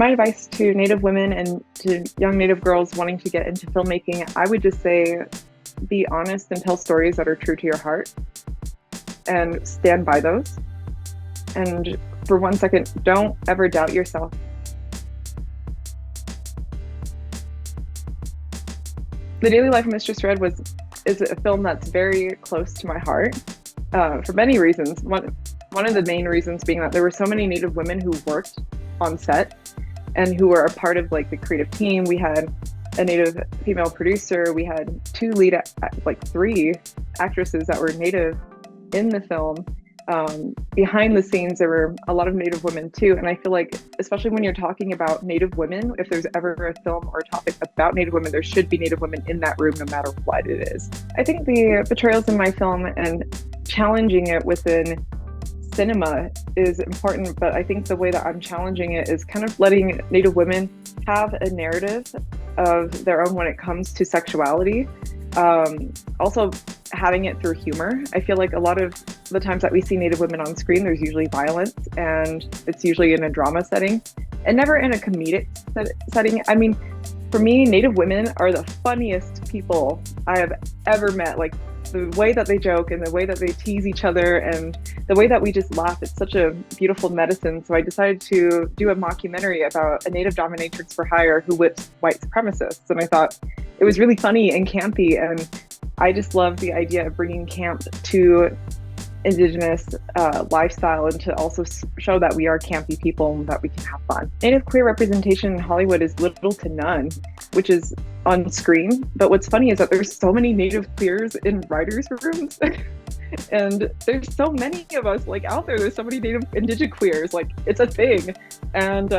My advice to Native women and to young Native girls wanting to get into filmmaking, I would just say be honest and tell stories that are true to your heart and stand by those. And for 1 second, don't ever doubt yourself. The Daily Life of Mistress is a film that's very close to my heart for many reasons. One of the main reasons being that there were so many Native women who worked on set and who were a part of like the creative team. We had a Native female producer. We had three actresses that were Native in the film. Behind the scenes, there were a lot of Native women too. And I feel like, especially when you're talking about Native women, if there's ever a film or a topic about Native women, there should be Native women in that room, no matter what it is. I think the portrayals in my film and challenging it within cinema is important, but I think the way that I'm challenging it is kind of letting Native women have a narrative of their own when it comes to sexuality. Also having it through humor. I feel like a lot of the times that we see Native women on screen, there's usually violence, and it's usually in a drama setting and never in a comedic setting. I mean, for me, Native women are the funniest people I have ever met. Like the way that they joke and the way that they tease each other and the way that we just laugh, it's such a beautiful medicine. So I decided to do a mockumentary about a Native dominatrix for hire who whips white supremacists. And I thought it was really funny and campy. And I just love the idea of bringing camp to Indigenous lifestyle and to also show that we are campy people and that we can have fun. Native queer representation in Hollywood is little to none, which is on screen. But what's funny is that there's so many Native queers in writers' rooms. And there's so many of us like out there. There's so many Native Indigenous queers, like it's a thing. And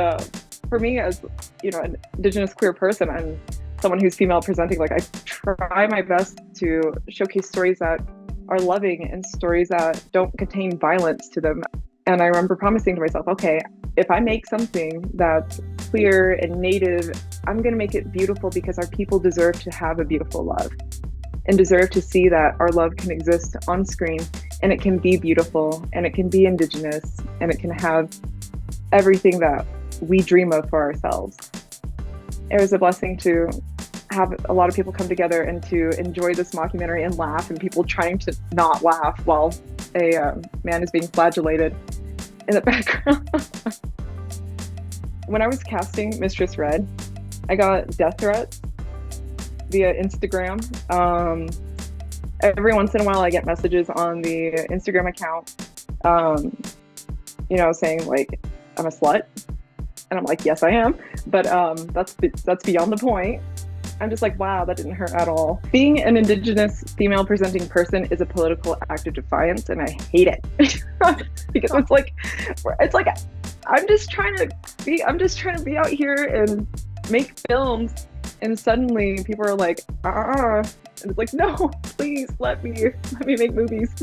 for me, as an Indigenous queer person, I'm someone who's female presenting. Like I try my best to showcase stories that are loving and stories that don't contain violence to them. And I remember promising to myself, okay, if I make something that's queer and Native, I'm going to make it beautiful because our people deserve to have a beautiful love and deserve to see that our love can exist on screen and it can be beautiful and it can be Indigenous and it can have everything that we dream of for ourselves. It was a blessing to have a lot of people come together and to enjoy this mockumentary and laugh, and people trying to not laugh while a man is being flagellated in the background. When I was casting Mistress Red, I got death threats via Instagram. Every once in a while I get messages on the Instagram account, saying like, I'm a slut. And I'm like, yes, I am. But that's beyond the point. I'm just like, wow, that didn't hurt at all. Being an Indigenous female presenting person is a political act of defiance, and I hate it because it's like I'm just trying to be out here and make films, and suddenly people are like, and it's like, no, please let me make movies.